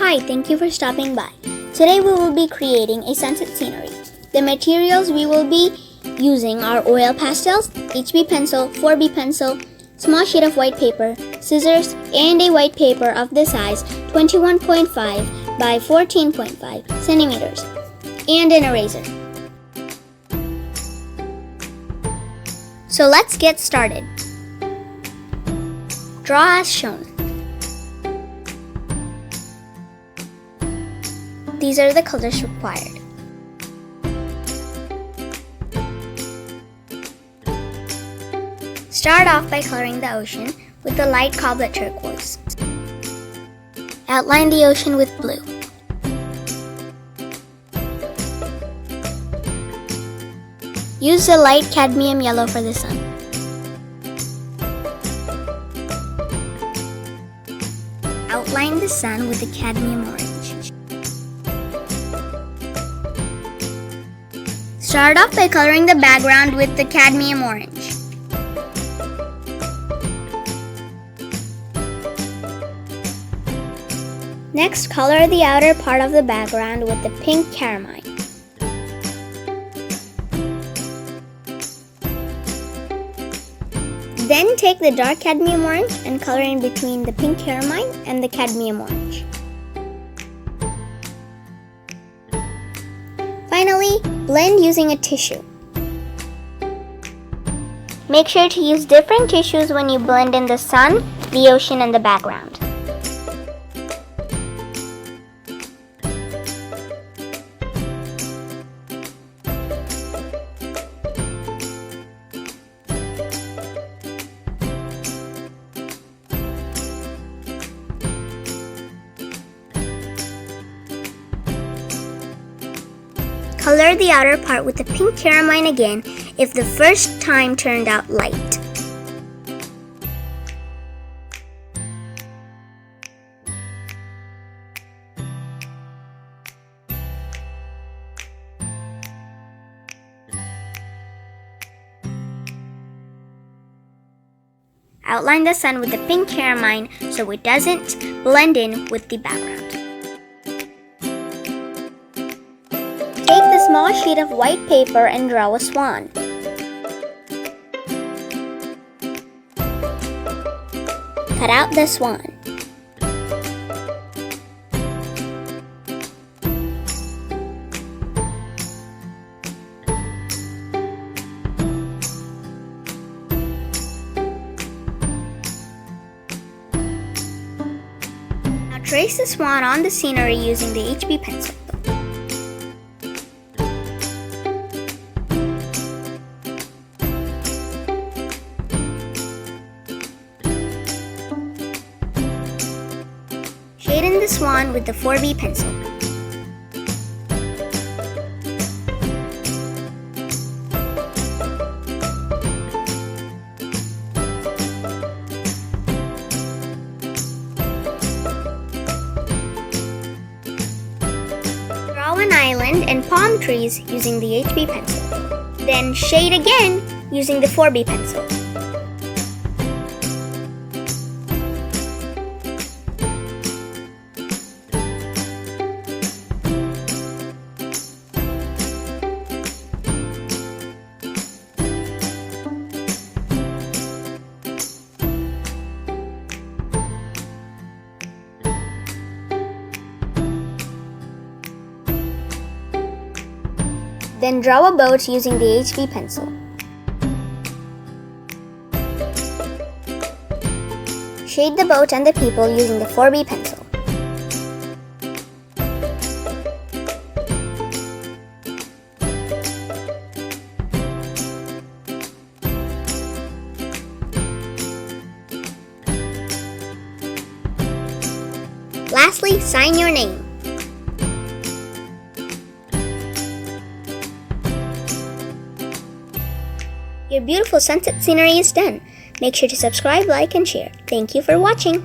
Hi, thank you for stopping by. Today we will be creating a sunset scenery. The materials we will be using are oil pastels, HB pencil, 4B pencil, small sheet of white paper, scissors, and a white paper of the size 21.5 by 14.5 centimeters, and an eraser. So let's get started. Draw as shown. These are the colors required. Start off by coloring the ocean with the light cobalt turquoise. Outline the ocean with blue. Use the light cadmium yellow for the sun. Outline the sun with the cadmium orange. Start off by coloring the background with the cadmium orange. Next, color the outer part of the background with the pink carmine. Then take the dark cadmium orange and color in between the pink carmine and the cadmium orange. Finally, blend using a tissue. Make sure to use different tissues when you blend in the sun, the ocean, and the background. Color the outer part with the pink carmine again if the first time turned out light. Outline the sun with the pink carmine so it doesn't blend in with the background. Take the small sheet of white paper and draw a swan. Cut out the swan. Now trace the swan on the scenery using the HB pencil. Shade in the swan with the 4B pencil. Draw an island and palm trees using the HB pencil. Then shade again using the 4B pencil. Then draw a boat using the HB pencil. Shade the boat and the people using the 4B pencil. Lastly, sign your name. Your beautiful sunset scenery is done. Make sure to subscribe, like, and share. Thank you for watching.